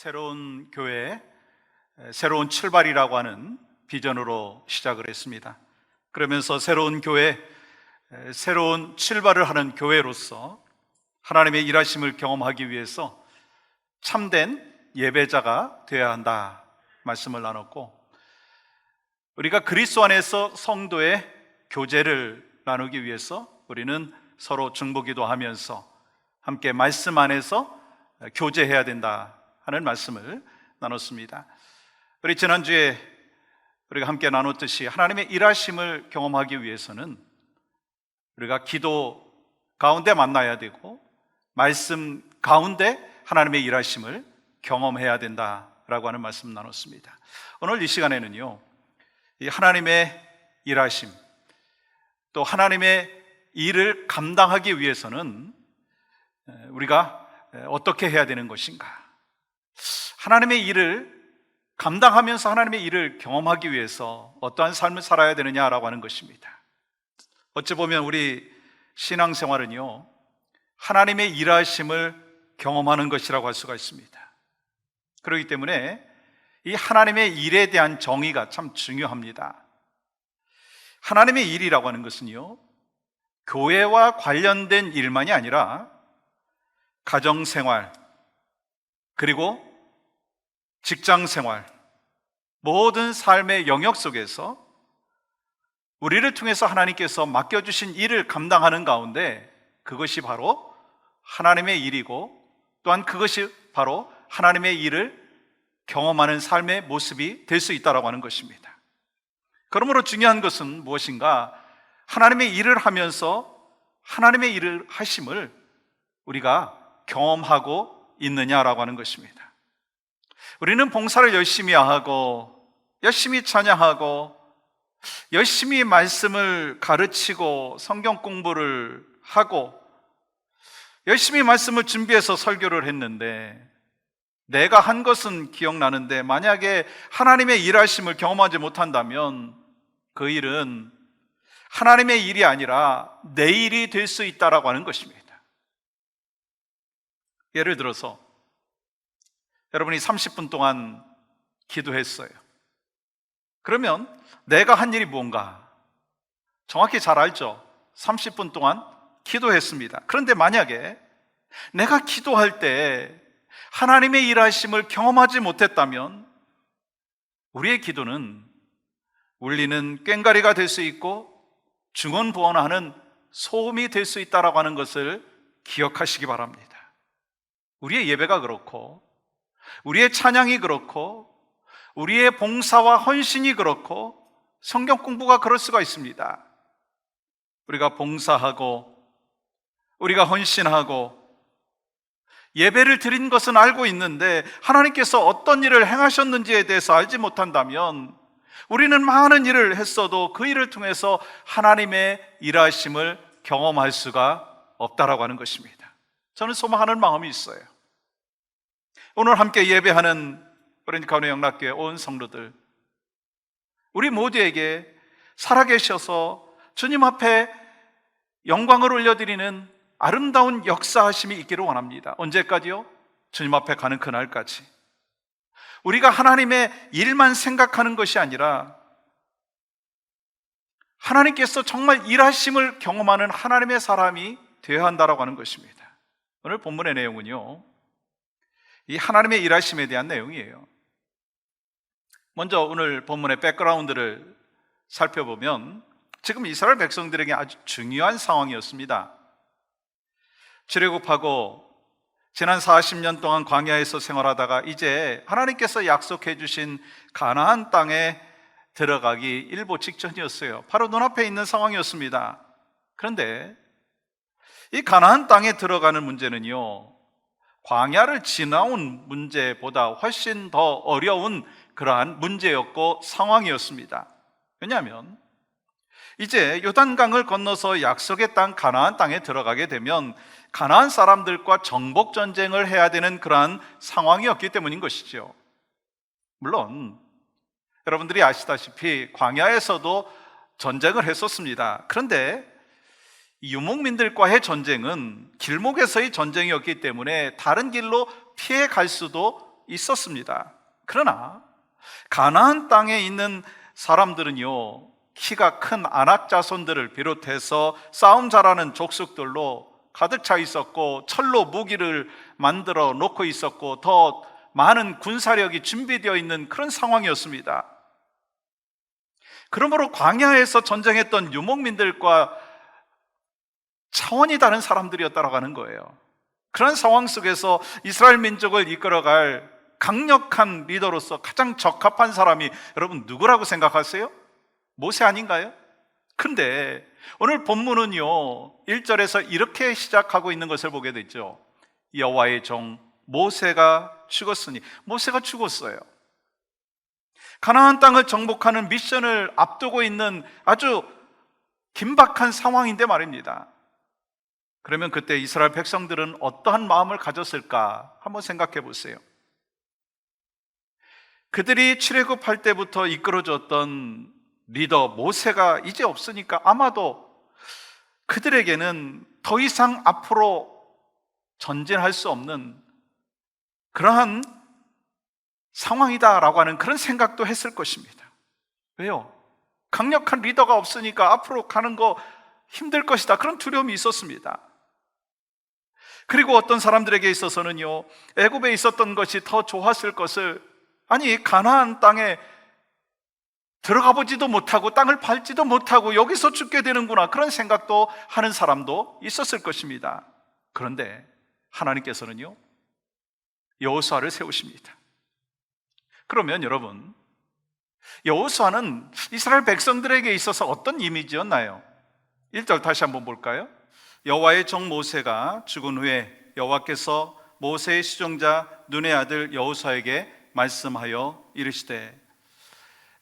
새로운 교회, 새로운 출발이라고 하는 비전으로 시작을 했습니다. 그러면서 새로운 교회, 새로운 출발을 하는 교회로서 하나님의 일하심을 경험하기 위해서 참된 예배자가 되어야 한다 말씀을 나눴고, 우리가 그리스도 안에서 성도의 교제를 나누기 위해서 우리는 서로 중보기도 하면서 함께 말씀 안에서 교제해야 된다 하는 말씀을 나눴습니다. 우리 지난주에 우리가 함께 나눴듯이 하나님의 일하심을 경험하기 위해서는 우리가 기도 가운데 만나야 되고 말씀 가운데 하나님의 일하심을 경험해야 된다라고 하는 말씀 나눴습니다. 오늘 이 시간에는요, 이 하나님의 일하심, 또 하나님의 일을 감당하기 위해서는 우리가 어떻게 해야 되는 것인가, 하나님의 일을 감당하면서 하나님의 일을 경험하기 위해서 어떠한 삶을 살아야 되느냐라고 하는 것입니다. 어찌 보면 우리 신앙생활은요, 하나님의 일하심을 경험하는 것이라고 할 수가 있습니다. 그렇기 때문에 이 하나님의 일에 대한 정의가 참 중요합니다. 하나님의 일이라고 하는 것은요, 교회와 관련된 일만이 아니라 가정생활, 그리고 직장생활, 모든 삶의 영역 속에서 우리를 통해서 하나님께서 맡겨주신 일을 감당하는 가운데 그것이 바로 하나님의 일이고, 또한 그것이 바로 하나님의 일을 경험하는 삶의 모습이 될 수 있다고 하는 것입니다. 그러므로 중요한 것은 무엇인가? 하나님의 일을 하면서 하나님의 일을 하심을 우리가 경험하고 있느냐라고 하는 것입니다. 우리는 봉사를 열심히 하고 열심히 찬양하고 열심히 말씀을 가르치고 성경 공부를 하고 열심히 말씀을 준비해서 설교를 했는데, 내가 한 것은 기억나는데 만약에 하나님의 일하심을 경험하지 못한다면 그 일은 하나님의 일이 아니라 내 일이 될 수 있다라고 하는 것입니다. 예를 들어서 여러분이 30분 동안 기도했어요. 그러면 내가 한 일이 뭔가 정확히 잘 알죠? 30분 동안 기도했습니다. 그런데 만약에 내가 기도할 때 하나님의 일하심을 경험하지 못했다면 우리의 기도는 울리는 꽹과리가 될 수 있고 중언부언하는 소음이 될 수 있다라고 하는 것을 기억하시기 바랍니다. 우리의 예배가 그렇고 우리의 찬양이 그렇고 우리의 봉사와 헌신이 그렇고 성경 공부가 그럴 수가 있습니다. 우리가 봉사하고 우리가 헌신하고 예배를 드린 것은 알고 있는데 하나님께서 어떤 일을 행하셨는지에 대해서 알지 못한다면 우리는 많은 일을 했어도 그 일을 통해서 하나님의 일하심을 경험할 수가 없다라고 하는 것입니다. 저는 소망하는 마음이 있어요. 오늘 함께 예배하는 브랜드카운티 영락교회 온 성도들, 우리 모두에게 살아계셔서 주님 앞에 영광을 올려드리는 아름다운 역사하심이 있기를 원합니다. 언제까지요? 주님 앞에 가는 그날까지. 우리가 하나님의 일만 생각하는 것이 아니라 하나님께서 정말 일하심을 경험하는 하나님의 사람이 되어야 한다라고 하는 것입니다. 오늘 본문의 내용은요, 이 하나님의 일하심에 대한 내용이에요. 먼저 오늘 본문의 백그라운드를 살펴보면 지금 이스라엘 백성들에게 아주 중요한 상황이었습니다. 출애굽하고 지난 40년 동안 광야에서 생활하다가 이제 하나님께서 약속해 주신 가나안 땅에 들어가기 일보 직전이었어요. 바로 눈앞에 있는 상황이었습니다. 그런데 이 가나안 땅에 들어가는 문제는요, 광야를 지나온 문제보다 훨씬 더 어려운 그러한 문제였고 상황이었습니다. 왜냐하면 이제 요단강을 건너서 약속의 땅 가나안 땅에 들어가게 되면 가나안 사람들과 정복 전쟁을 해야 되는 그러한 상황이었기 때문인 것이죠. 물론 여러분들이 아시다시피 광야에서도 전쟁을 했었습니다. 그런데 유목민들과의 전쟁은 길목에서의 전쟁이었기 때문에 다른 길로 피해 갈 수도 있었습니다. 그러나 가나안 땅에 있는 사람들은요, 키가 큰 아낙 자손들을 비롯해서 싸움 잘하는 족속들로 가득 차 있었고, 철로 무기를 만들어 놓고 있었고, 더 많은 군사력이 준비되어 있는 그런 상황이었습니다. 그러므로 광야에서 전쟁했던 유목민들과 차원이 다른 사람들이었다고 하는 거예요. 그런 상황 속에서 이스라엘 민족을 이끌어갈 강력한 리더로서 가장 적합한 사람이 여러분 누구라고 생각하세요? 모세 아닌가요? 근데 오늘 본문은요 1절에서 이렇게 시작하고 있는 것을 보게 되죠. 여호와의 종 모세가 죽었으니, 모세가 죽었어요. 가나안 땅을 정복하는 미션을 앞두고 있는 아주 긴박한 상황인데 말입니다. 그러면 그때 이스라엘 백성들은 어떠한 마음을 가졌을까 한번 생각해 보세요. 그들이 출애굽할 때부터 이끌어줬던 리더 모세가 이제 없으니까 아마도 그들에게는 더 이상 앞으로 전진할 수 없는 그러한 상황이다라고 하는 그런 생각도 했을 것입니다. 왜요? 강력한 리더가 없으니까 앞으로 가는 거 힘들 것이다, 그런 두려움이 있었습니다. 그리고 어떤 사람들에게 있어서는요 애굽에 있었던 것이 더 좋았을 것을, 아니 가나안 땅에 들어가 보지도 못하고 땅을 밟지도 못하고 여기서 죽게 되는구나, 그런 생각도 하는 사람도 있었을 것입니다. 그런데 하나님께서는요 여호수아를 세우십니다. 그러면 여러분, 여호수아는 이스라엘 백성들에게 있어서 어떤 이미지였나요? 1절 다시 한번 볼까요? 여호와의 종 모세가 죽은 후에 여호와께서 모세의 수종자 눈의 아들 여호수아에게 말씀하여 이르시되,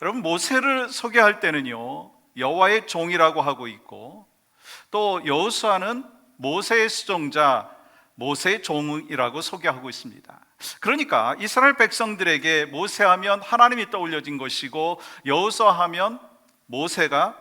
여러분 모세를 소개할 때는요 여호와의 종이라고 하고 있고, 또 여호수아는 모세의 수종자, 모세의 종이라고 소개하고 있습니다. 그러니까 이스라엘 백성들에게 모세하면 하나님이 떠올려진 것이고, 여호수아하면 모세가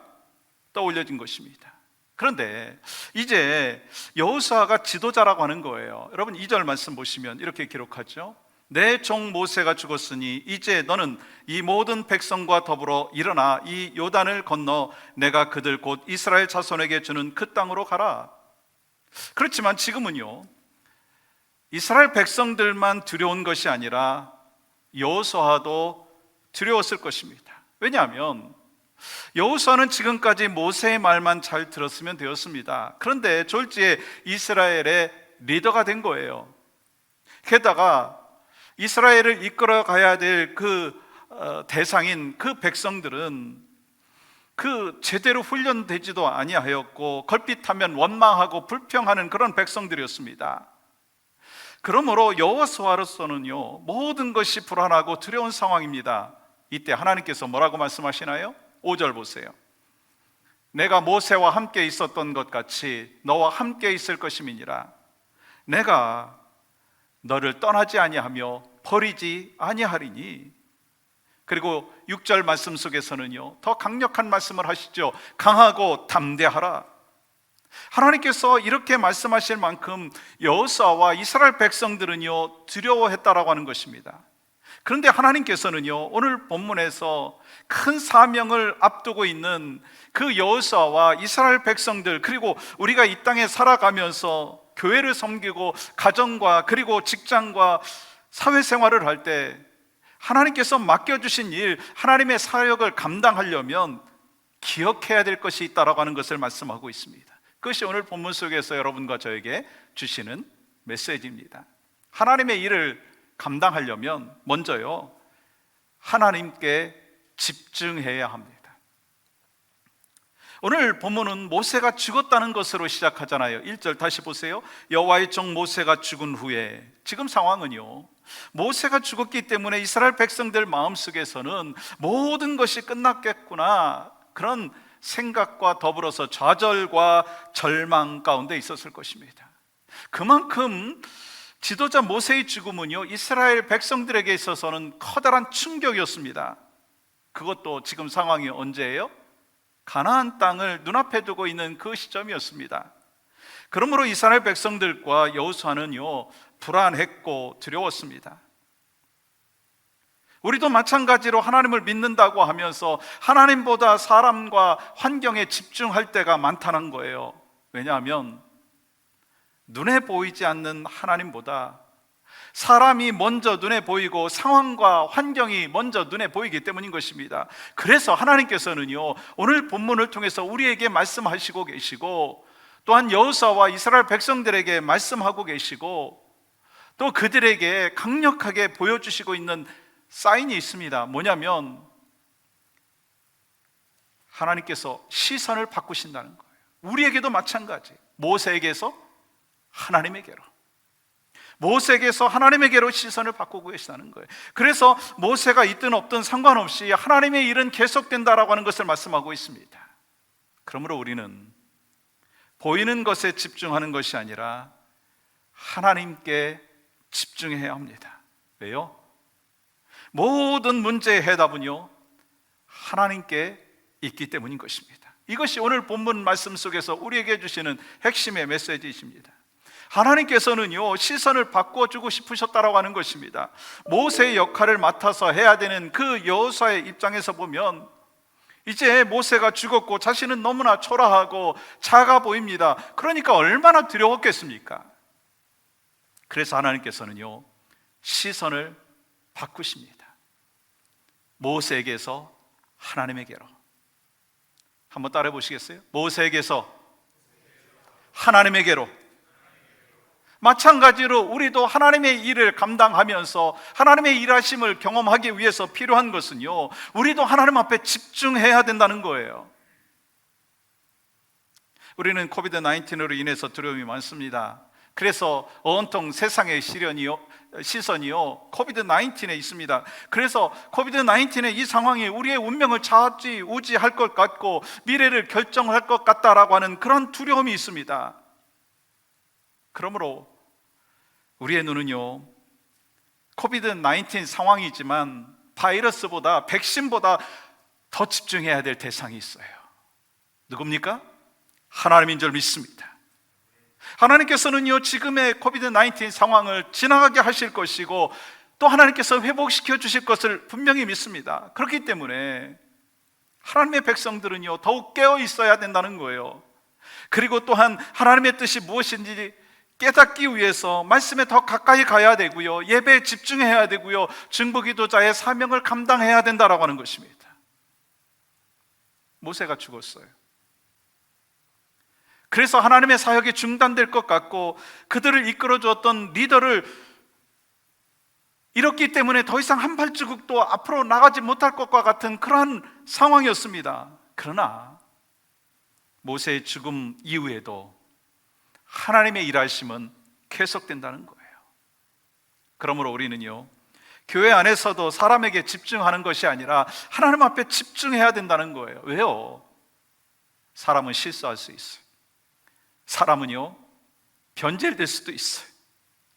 떠올려진 것입니다. 그런데 이제 여호수아가 지도자라고 하는 거예요. 여러분 2절 말씀 보시면 이렇게 기록하죠. 내 종 모세가 죽었으니 이제 너는 이 모든 백성과 더불어 일어나 이 요단을 건너 내가 그들 곧 이스라엘 자손에게 주는 그 땅으로 가라. 그렇지만 지금은요 이스라엘 백성들만 두려운 것이 아니라 여호수아도 두려웠을 것입니다. 왜냐하면 여호수아는 지금까지 모세의 말만 잘 들었으면 되었습니다. 그런데 졸지에 이스라엘의 리더가 된 거예요. 게다가 이스라엘을 이끌어 가야 될 그 대상인 그 백성들은 그 제대로 훈련되지도 아니하였고 걸핏하면 원망하고 불평하는 그런 백성들이었습니다. 그러므로 여호수아로서는요 모든 것이 불안하고 두려운 상황입니다. 이때 하나님께서 뭐라고 말씀하시나요? 5절 보세요. 내가 모세와 함께 있었던 것 같이 너와 함께 있을 것임이니라. 내가 너를 떠나지 아니하며 버리지 아니하리니. 그리고 6절 말씀 속에서는요 더 강력한 말씀을 하시죠. 강하고 담대하라. 하나님께서 이렇게 말씀하실 만큼 여호수아와 이스라엘 백성들은요 두려워했다라고 하는 것입니다. 그런데 하나님께서는요 오늘 본문에서 큰 사명을 앞두고 있는 그 여호수아와 이스라엘 백성들, 그리고 우리가 이 땅에 살아가면서 교회를 섬기고 가정과 그리고 직장과 사회생활을 할 때 하나님께서 맡겨주신 일, 하나님의 사역을 감당하려면 기억해야 될 것이 있다라고 하는 것을 말씀하고 있습니다. 그것이 오늘 본문 속에서 여러분과 저에게 주시는 메시지입니다. 하나님의 일을 감당하려면 먼저요 하나님께 집중해야 합니다. 오늘 본문은 모세가 죽었다는 것으로 시작하잖아요. 1절 다시 보세요. 여호와의 종 모세가 죽은 후에, 지금 상황은요 모세가 죽었기 때문에 이스라엘 백성들 마음속에서는 모든 것이 끝났겠구나, 그런 생각과 더불어서 좌절과 절망 가운데 있었을 것입니다. 그만큼 지도자 모세의 죽음은요 이스라엘 백성들에게 있어서는 커다란 충격이었습니다. 그것도 지금 상황이 언제예요? 가나안 땅을 눈앞에 두고 있는 그 시점이었습니다. 그러므로 이스라엘 백성들과 여호수아는요 불안했고 두려웠습니다. 우리도 마찬가지로 하나님을 믿는다고 하면서 하나님보다 사람과 환경에 집중할 때가 많다는 거예요. 왜냐하면 눈에 보이지 않는 하나님보다 사람이 먼저 눈에 보이고 상황과 환경이 먼저 눈에 보이기 때문인 것입니다. 그래서 하나님께서는요, 오늘 본문을 통해서 우리에게 말씀하시고 계시고, 또한 여호수아와 이스라엘 백성들에게 말씀하고 계시고, 또 그들에게 강력하게 보여주시고 있는 사인이 있습니다. 뭐냐면 하나님께서 시선을 바꾸신다는 거예요. 우리에게도 마찬가지. 모세에게서 하나님에게로, 모세에게서 하나님에게로 시선을 바꾸고 계시다는 거예요. 그래서 모세가 있든 없든 상관없이 하나님의 일은 계속된다라고 하는 것을 말씀하고 있습니다. 그러므로 우리는 보이는 것에 집중하는 것이 아니라 하나님께 집중해야 합니다. 왜요? 모든 문제의 해답은요, 하나님께 있기 때문인 것입니다. 이것이 오늘 본문 말씀 속에서 우리에게 주시는 핵심의 메시지이십니다. 하나님께서는요, 시선을 바꿔주고 싶으셨다라고 하는 것입니다. 모세의 역할을 맡아서 해야 되는 그 여호수아의 입장에서 보면 이제 모세가 죽었고 자신은 너무나 초라하고 작아 보입니다. 그러니까 얼마나 두려웠겠습니까? 그래서 하나님께서는요, 시선을 바꾸십니다. 모세에게서 하나님에게로. 한번 따라해 보시겠어요? 모세에게서 하나님에게로. 마찬가지로 우리도 하나님의 일을 감당하면서 하나님의 일하심을 경험하기 위해서 필요한 것은요, 우리도 하나님 앞에 집중해야 된다는 거예요. 우리는 코비드-19으로 인해서 두려움이 많습니다. 그래서 온통 세상의 시선이요 코비드-19에 있습니다. 그래서 코비드-19의 이 상황이 우리의 운명을 좌지우지할 것 같고 미래를 결정할 것 같다라고 하는 그런 두려움이 있습니다. 그러므로 우리의 눈은요, 코비드-19 상황이지만 바이러스보다, 백신보다 더 집중해야 될 대상이 있어요. 누굽니까? 하나님인 줄 믿습니다. 하나님께서는요, 지금의 코비드-19 상황을 지나가게 하실 것이고 또 하나님께서 회복시켜 주실 것을 분명히 믿습니다. 그렇기 때문에 하나님의 백성들은요, 더욱 깨어 있어야 된다는 거예요. 그리고 또한 하나님의 뜻이 무엇인지 깨닫기 위해서 말씀에 더 가까이 가야 되고요, 예배에 집중해야 되고요, 중보기도자의 사명을 감당해야 된다라고 하는 것입니다. 모세가 죽었어요. 그래서 하나님의 사역이 중단될 것 같고 그들을 이끌어 주었던 리더를 잃었기 때문에 더 이상 한 발자국도 앞으로 나가지 못할 것과 같은 그러한 상황이었습니다. 그러나 모세의 죽음 이후에도 하나님의 일하심은 계속된다는 거예요. 그러므로 우리는요, 교회 안에서도 사람에게 집중하는 것이 아니라 하나님 앞에 집중해야 된다는 거예요. 왜요? 사람은 실수할 수 있어요. 사람은요, 변질될 수도 있어요.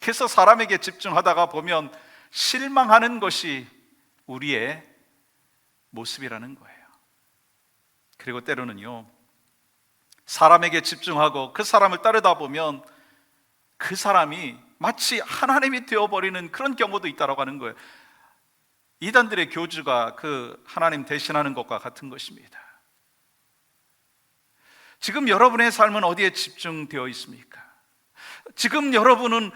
그래서 사람에게 집중하다가 보면 실망하는 것이 우리의 모습이라는 거예요. 그리고 때로는요, 사람에게 집중하고 그 사람을 따르다 보면 그 사람이 마치 하나님이 되어버리는 그런 경우도 있다고 하는 거예요. 이단들의 교주가 그 하나님 대신하는 것과 같은 것입니다. 지금 여러분의 삶은 어디에 집중되어 있습니까? 지금 여러분은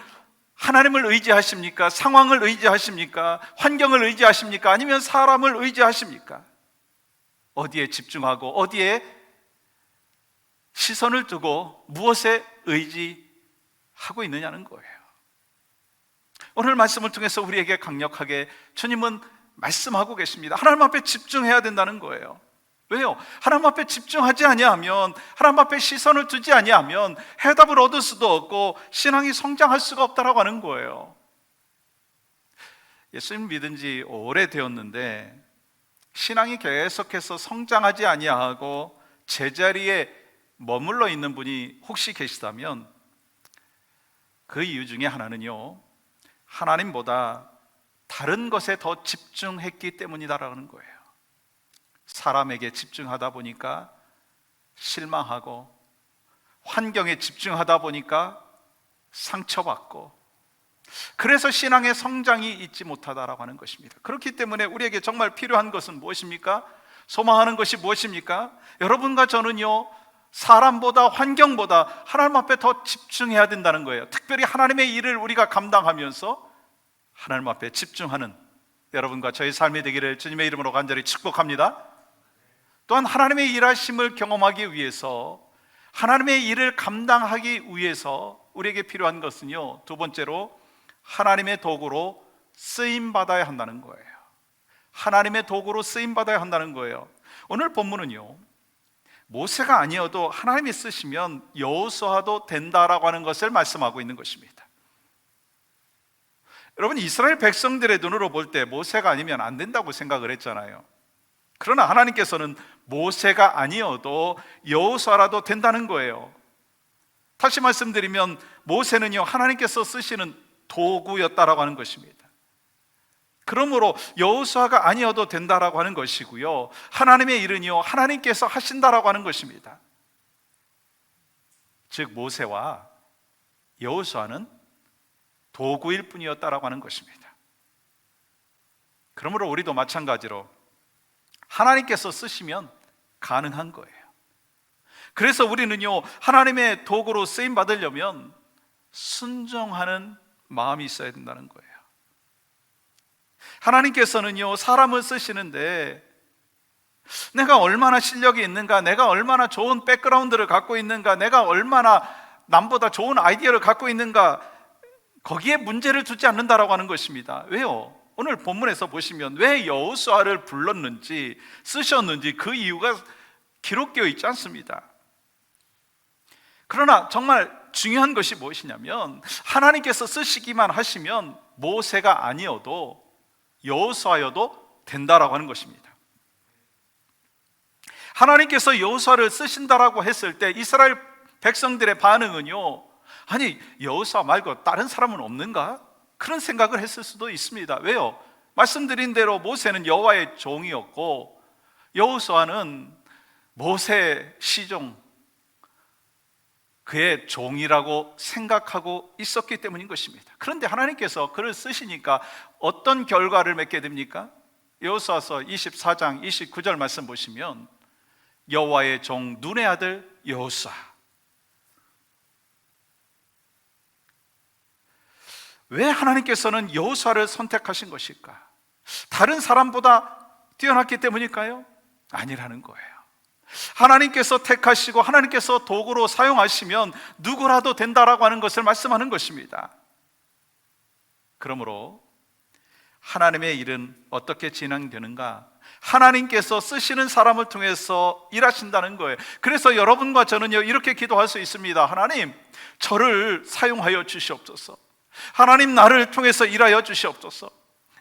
하나님을 의지하십니까? 상황을 의지하십니까? 환경을 의지하십니까? 아니면 사람을 의지하십니까? 어디에 집중하고 어디에 시선을 두고 무엇에 의지하고 있느냐는 거예요. 오늘 말씀을 통해서 우리에게 강력하게 주님은 말씀하고 계십니다. 하나님 앞에 집중해야 된다는 거예요. 왜요? 하나님 앞에 집중하지 아니하면, 하나님 앞에 시선을 두지 아니하면 해답을 얻을 수도 없고 신앙이 성장할 수가 없다라고 하는 거예요. 예수님 믿은 지 오래되었는데 신앙이 계속해서 성장하지 아니하고 제자리에 머물러 있는 분이 혹시 계시다면 그 이유 중에 하나는요, 하나님보다 다른 것에 더 집중했기 때문이다라는 거예요. 사람에게 집중하다 보니까 실망하고 환경에 집중하다 보니까 상처받고 그래서 신앙의 성장이 있지 못하다라고 하는 것입니다. 그렇기 때문에 우리에게 정말 필요한 것은 무엇입니까? 소망하는 것이 무엇입니까? 여러분과 저는요, 사람보다 환경보다 하나님 앞에 더 집중해야 된다는 거예요. 특별히 하나님의 일을 우리가 감당하면서 하나님 앞에 집중하는 여러분과 저의 삶이 되기를 주님의 이름으로 간절히 축복합니다. 또한 하나님의 일하심을 경험하기 위해서, 하나님의 일을 감당하기 위해서 우리에게 필요한 것은요, 두 번째로 하나님의 도구로 쓰임받아야 한다는 거예요. 하나님의 도구로 쓰임받아야 한다는 거예요. 오늘 본문은요, 모세가 아니어도 하나님이 쓰시면 여호수아도 된다라고 하는 것을 말씀하고 있는 것입니다. 여러분, 이스라엘 백성들의 눈으로 볼 때 모세가 아니면 안 된다고 생각을 했잖아요. 그러나 하나님께서는 모세가 아니어도 여호수아라도 된다는 거예요. 다시 말씀드리면 모세는요, 하나님께서 쓰시는 도구였다라고 하는 것입니다. 그러므로 여호수아가 아니어도 된다라고 하는 것이고요, 하나님의 일은요, 하나님께서 하신다라고 하는 것입니다. 즉 모세와 여호수아는 도구일 뿐이었다라고 하는 것입니다. 그러므로 우리도 마찬가지로 하나님께서 쓰시면 가능한 거예요. 그래서 우리는요, 하나님의 도구로 쓰임 받으려면 순종하는 마음이 있어야 된다는 거예요. 하나님께서는요, 사람을 쓰시는데 내가 얼마나 실력이 있는가, 내가 얼마나 좋은 백그라운드를 갖고 있는가, 내가 얼마나 남보다 좋은 아이디어를 갖고 있는가, 거기에 문제를 두지 않는다라고 하는 것입니다. 왜요? 오늘 본문에서 보시면 왜 여호수아를 불렀는지, 쓰셨는지 그 이유가 기록되어 있지 않습니다. 그러나 정말 중요한 것이 무엇이냐면, 하나님께서 쓰시기만 하시면 모세가 아니어도 여호수아여도 된다라고 하는 것입니다. 하나님께서 여호수아를 쓰신다라고 했을 때 이스라엘 백성들의 반응은요, 아니 여호수아 말고 다른 사람은 없는가? 그런 생각을 했을 수도 있습니다. 왜요? 말씀드린 대로 모세는 여호와의 종이었고 여호수아는 모세 시종, 그의 종이라고 생각하고 있었기 때문인 것입니다. 그런데 하나님께서 그를 쓰시니까 어떤 결과를 맺게 됩니까? 여호수아서 24장 29절 말씀 보시면 여호와의 종 눈의 아들 여호수아. 왜 하나님께서는 여호수아를 선택하신 것일까? 다른 사람보다 뛰어났기 때문일까요? 아니라는 거예요. 하나님께서 택하시고 하나님께서 도구로 사용하시면 누구라도 된다라고 하는 것을 말씀하는 것입니다. 그러므로 하나님의 일은 어떻게 진행되는가? 하나님께서 쓰시는 사람을 통해서 일하신다는 거예요. 그래서 여러분과 저는요, 이렇게 기도할 수 있습니다. 하나님, 저를 사용하여 주시옵소서. 하나님, 나를 통해서 일하여 주시옵소서.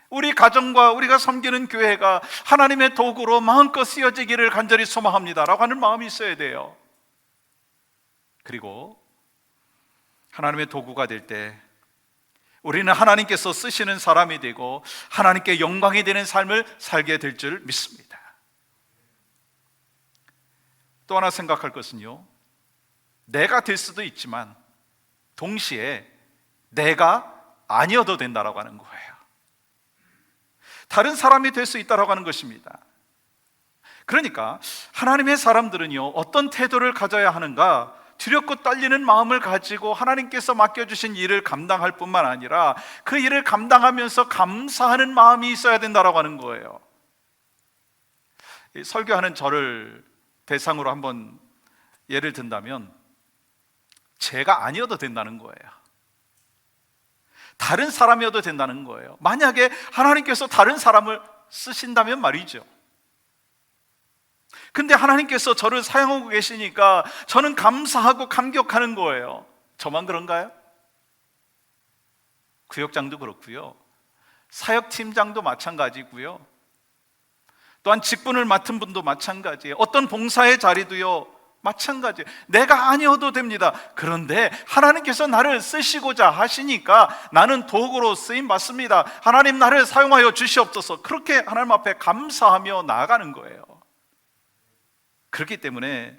우리 가정과 우리가 섬기는 교회가 하나님의 도구로 마음껏 쓰여지기를 간절히 소망합니다 라고 하는 마음이 있어야 돼요. 그리고 하나님의 도구가 될 때 우리는 하나님께서 쓰시는 사람이 되고 하나님께 영광이 되는 삶을 살게 될 줄 믿습니다. 또 하나 생각할 것은요, 내가 될 수도 있지만 동시에 내가 아니어도 된다라고 하는 거예요. 다른 사람이 될 수 있다라고 하는 것입니다. 그러니까 하나님의 사람들은요, 어떤 태도를 가져야 하는가? 두렵고 떨리는 마음을 가지고 하나님께서 맡겨주신 일을 감당할 뿐만 아니라 그 일을 감당하면서 감사하는 마음이 있어야 된다라고 하는 거예요. 설교하는 저를 대상으로 한번 예를 든다면 제가 아니어도 된다는 거예요. 다른 사람이어도 된다는 거예요. 만약에 하나님께서 다른 사람을 쓰신다면 말이죠. 근데 하나님께서 저를 사용하고 계시니까 저는 감사하고 감격하는 거예요. 저만 그런가요? 구역장도 그렇고요, 사역팀장도 마찬가지고요, 또한 직분을 맡은 분도 마찬가지예요. 어떤 봉사의 자리도요 마찬가지예요. 내가 아니어도 됩니다. 그런데 하나님께서 나를 쓰시고자 하시니까 나는 도구로 쓰임 받습니다. 하나님, 나를 사용하여 주시옵소서. 그렇게 하나님 앞에 감사하며 나아가는 거예요. 그렇기 때문에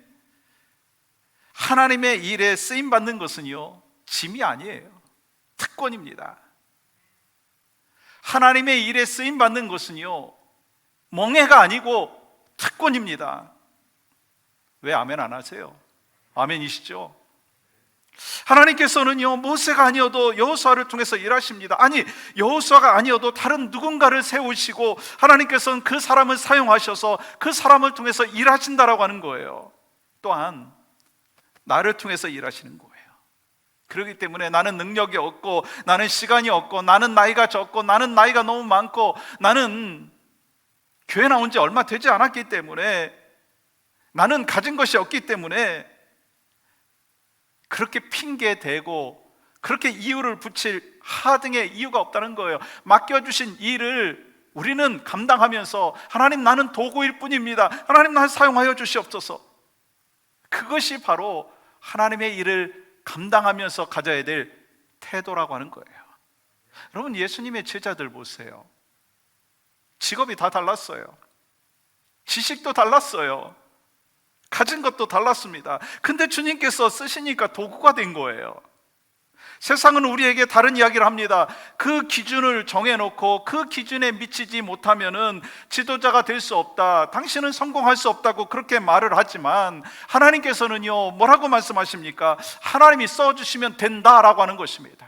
하나님의 일에 쓰임 받는 것은요 짐이 아니에요. 특권입니다. 하나님의 일에 쓰임 받는 것은요, 멍해가 아니고 특권입니다. 왜 아멘 안 하세요? 아멘이시죠? 하나님께서는요, 모세가 아니어도 여호수아를 통해서 일하십니다. 아니, 여호수아가 아니어도 다른 누군가를 세우시고 하나님께서는 그 사람을 사용하셔서 그 사람을 통해서 일하신다라고 하는 거예요. 또한 나를 통해서 일하시는 거예요. 그렇기 때문에 나는 능력이 없고, 나는 시간이 없고, 나는 나이가 적고, 나는 나이가 너무 많고, 나는 교회 나온 지 얼마 되지 않았기 때문에, 나는 가진 것이 없기 때문에 그렇게 핑계 대고 그렇게 이유를 붙일 하등의 이유가 없다는 거예요. 맡겨주신 일을 우리는 감당하면서, 하나님, 나는 도구일 뿐입니다, 하나님, 나를 사용하여 주시옵소서. 그것이 바로 하나님의 일을 감당하면서 가져야 될 태도라고 하는 거예요. 여러분, 예수님의 제자들 보세요. 직업이 다 달랐어요. 지식도 달랐어요. 가진 것도 달랐습니다. 근데 주님께서 쓰시니까 도구가 된 거예요. 세상은 우리에게 다른 이야기를 합니다. 그 기준을 정해놓고 그 기준에 미치지 못하면은 지도자가 될 수 없다, 당신은 성공할 수 없다고 그렇게 말을 하지만, 하나님께서는요, 뭐라고 말씀하십니까? 하나님이 써주시면 된다라고 하는 것입니다.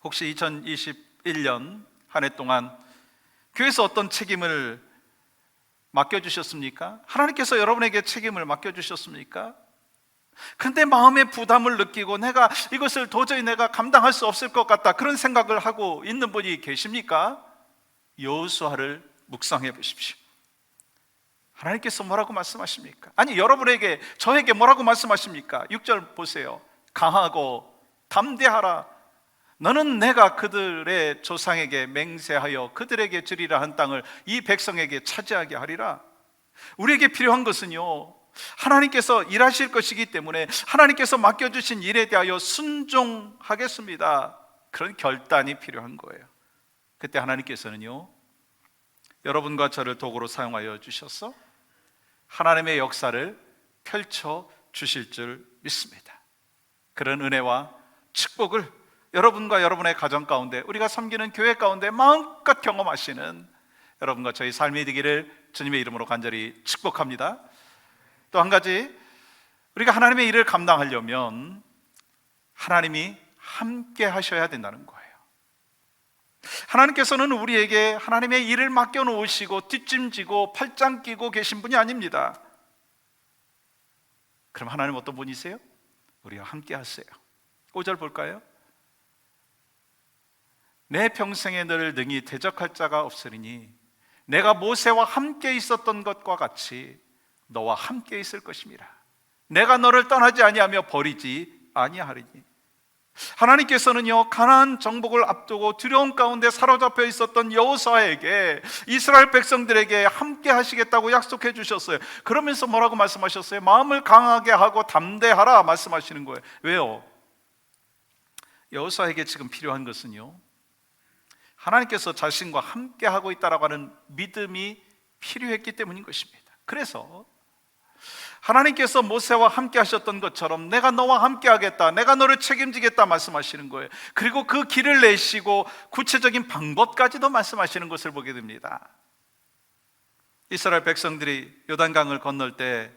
혹시 2021년 한 해 동안 교회에서 어떤 책임을 맡겨주셨습니까? 하나님께서 여러분에게 책임을 맡겨주셨습니까? 근데 마음의 부담을 느끼고 내가 이것을 도저히 내가 감당할 수 없을 것 같다, 그런 생각을 하고 있는 분이 계십니까? 여호수아를 묵상해 보십시오. 하나님께서 뭐라고 말씀하십니까? 아니, 여러분에게, 저에게 뭐라고 말씀하십니까? 6절 보세요. 강하고 담대하라. 너는 내가 그들의 조상에게 맹세하여 그들에게 주리라 한 땅을 이 백성에게 차지하게 하리라. 우리에게 필요한 것은요, 하나님께서 일하실 것이기 때문에 하나님께서 맡겨주신 일에 대하여 순종하겠습니다, 그런 결단이 필요한 거예요. 그때 하나님께서는요, 여러분과 저를 도구로 사용하여 주셔서 하나님의 역사를 펼쳐 주실 줄 믿습니다. 그런 은혜와 축복을 여러분과 여러분의 가정 가운데, 우리가 섬기는 교회 가운데 마음껏 경험하시는 여러분과 저희 삶이 되기를 주님의 이름으로 간절히 축복합니다. 또 한 가지, 우리가 하나님의 일을 감당하려면 하나님이 함께 하셔야 된다는 거예요. 하나님께서는 우리에게 하나님의 일을 맡겨놓으시고 뒷짐지고 팔짱 끼고 계신 분이 아닙니다. 그럼 하나님 어떤 분이세요? 우리와 함께 하세요. 5절 볼까요? 내 평생에 너를 능히 대적할 자가 없으리니 내가 모세와 함께 있었던 것과 같이 너와 함께 있을 것임이라. 내가 너를 떠나지 아니하며 버리지 아니하리니. 하나님께서는요, 가나안 정복을 앞두고 두려움 가운데 사로잡혀 있었던 여호수아에게, 이스라엘 백성들에게 함께 하시겠다고 약속해 주셨어요. 그러면서 뭐라고 말씀하셨어요? 마음을 강하게 하고 담대하라 말씀하시는 거예요. 왜요? 여호수아에게 지금 필요한 것은요, 하나님께서 자신과 함께 하고 있다라고 하는 믿음이 필요했기 때문인 것입니다. 그래서 하나님께서 모세와 함께 하셨던 것처럼 내가 너와 함께 하겠다, 내가 너를 책임지겠다 말씀하시는 거예요. 그리고 그 길을 내시고 구체적인 방법까지도 말씀하시는 것을 보게 됩니다. 이스라엘 백성들이 요단강을 건널 때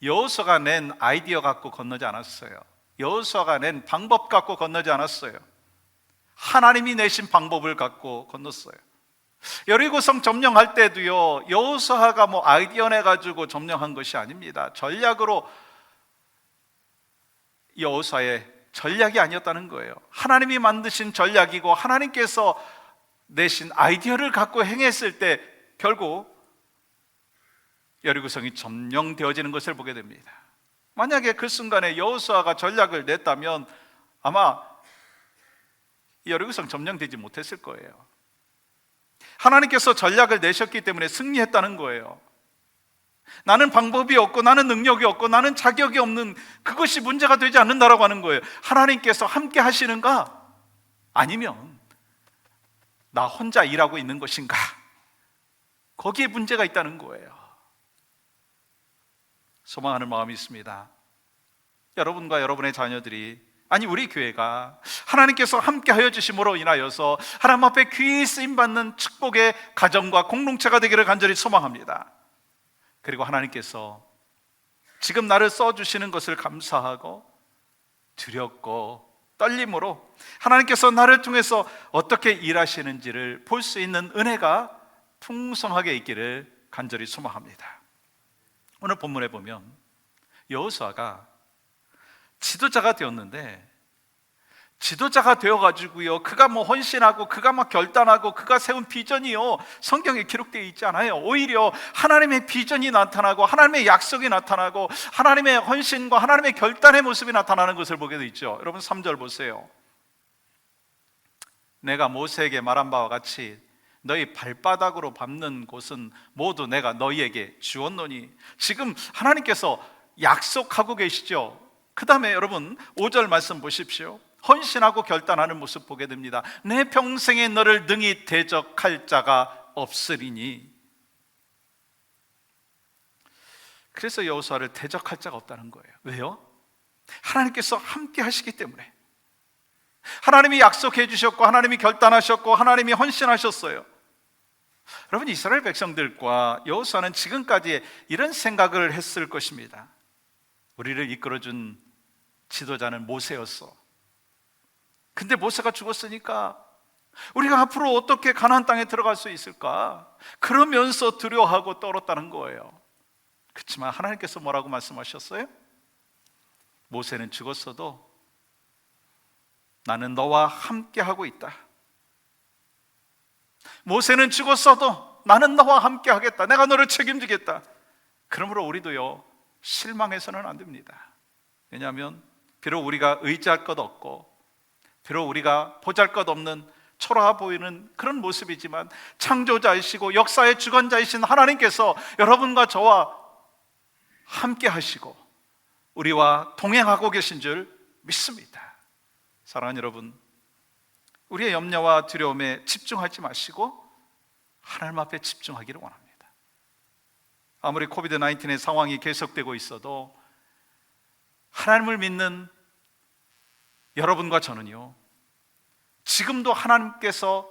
여호수아가 낸 아이디어 갖고 건너지 않았어요. 여호수아가 낸 방법 갖고 건너지 않았어요. 하나님이 내신 방법을 갖고 건넜어요. 여리고성 점령할 때도요, 여호수아가 뭐 아이디어 내가지고 점령한 것이 아닙니다. 전략으로, 여호수아의 전략이 아니었다는 거예요. 하나님이 만드신 전략이고 하나님께서 내신 아이디어를 갖고 행했을 때 결국 여리고성이 점령되어지는 것을 보게 됩니다. 만약에 그 순간에 여호수아가 전략을 냈다면 아마 여리고성 점령되지 못했을 거예요. 하나님께서 전략을 내셨기 때문에 승리했다는 거예요. 나는 방법이 없고 나는 능력이 없고 나는 자격이 없는, 그것이 문제가 되지 않는다라고 하는 거예요. 하나님께서 함께 하시는가? 아니면 나 혼자 일하고 있는 것인가? 거기에 문제가 있다는 거예요. 소망하는 마음이 있습니다. 여러분과 여러분의 자녀들이 아니 우리 교회가 하나님께서 함께하여 주심으로 인하여서 하나님 앞에 귀히 쓰임받는 축복의 가정과 공동체가 되기를 간절히 소망합니다. 그리고 하나님께서 지금 나를 써주시는 것을 감사하고 두렵고 떨림으로 하나님께서 나를 통해서 어떻게 일하시는지를 볼 수 있는 은혜가 풍성하게 있기를 간절히 소망합니다. 오늘 본문에 보면 여호수아가 지도자가 되었는데, 지도자가 되어가지고요, 그가 헌신하고 그가 결단하고 그가 세운 비전이요 성경에 기록되어 있지 않아요. 오히려 하나님의 비전이 나타나고 하나님의 약속이 나타나고 하나님의 헌신과 하나님의 결단의 모습이 나타나는 것을 보게 되어 있죠. 여러분 3절 보세요. 내가 모세에게 말한 바와 같이 너희 발바닥으로 밟는 곳은 모두 내가 너희에게 주었노니. 지금 하나님께서 약속하고 계시죠. 그 다음에 여러분 5절 말씀 보십시오. 헌신하고 결단하는 모습 보게 됩니다. 내 평생에 너를 능히 대적할 자가 없으리니. 그래서 여호수아를 대적할 자가 없다는 거예요. 왜요? 하나님께서 함께 하시기 때문에. 하나님이 약속해 주셨고 하나님이 결단하셨고 하나님이 헌신하셨어요. 여러분, 이스라엘 백성들과 여호수아는 지금까지 이런 생각을 했을 것입니다. 우리를 이끌어준 지도자는 모세였어. 근데 모세가 죽었으니까 우리가 앞으로 어떻게 가나안 땅에 들어갈 수 있을까? 그러면서 두려워하고 떨었다는 거예요. 그렇지만 하나님께서 뭐라고 말씀하셨어요? 모세는 죽었어도 나는 너와 함께 하고 있다. 모세는 죽었어도 나는 너와 함께 하겠다. 내가 너를 책임지겠다. 그러므로 우리도요, 실망해서는 안 됩니다. 왜냐하면 비록 우리가 의지할 것 없고 비록 우리가 보잘것없는 초라해 보이는 그런 모습이지만 창조자이시고 역사의 주관자이신 하나님께서 여러분과 저와 함께 하시고 우리와 동행하고 계신 줄 믿습니다. 사랑하는 여러분, 우리의 염려와 두려움에 집중하지 마시고 하나님 앞에 집중하기를 원합니다. 아무리 코비드-19의 상황이 계속되고 있어도 하나님을 믿는 여러분과 저는요, 지금도 하나님께서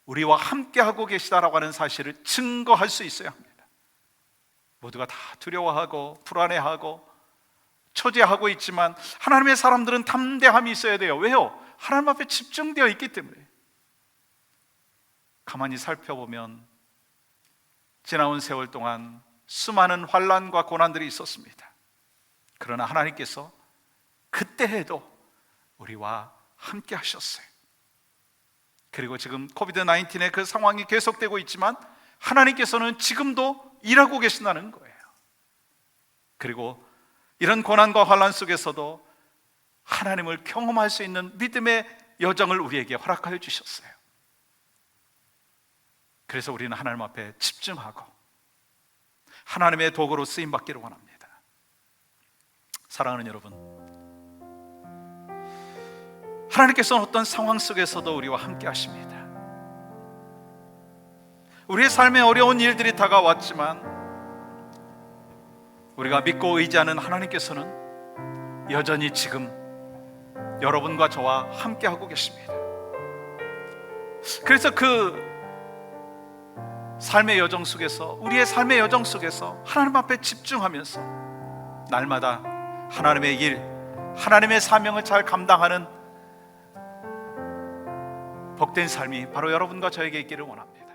우리와 함께하고 계시다라고 하는 사실을 증거할 수 있어야 합니다. 모두가 다 두려워하고 불안해하고 초조해하고 있지만 하나님의 사람들은 담대함이 있어야 돼요. 왜요? 하나님 앞에 집중되어 있기 때문에. 가만히 살펴보면 지나온 세월 동안 수많은 환난과 고난들이 있었습니다. 그러나 하나님께서 그때에도 우리와 함께 하셨어요. 그리고 지금 코비드-19의 그 상황이 계속되고 있지만 하나님께서는 지금도 일하고 계신다는 거예요. 그리고 이런 고난과 환난 속에서도 하나님을 경험할 수 있는 믿음의 여정을 우리에게 허락하여 주셨어요. 그래서 우리는 하나님 앞에 집중하고 하나님의 도구로 쓰임받기를 원합니다. 사랑하는 여러분, 하나님께서는 어떤 상황 속에서도 우리와 함께 하십니다. 우리의 삶에 어려운 일들이 다가왔지만 우리가 믿고 의지하는 하나님께서는 여전히 지금 여러분과 저와 함께 하고 계십니다. 그래서 그 삶의 여정 속에서, 우리의 삶의 여정 속에서 하나님 앞에 집중하면서 날마다 하나님의 일, 하나님의 사명을 잘 감당하는 복된 삶이 바로 여러분과 저에게 있기를 원합니다.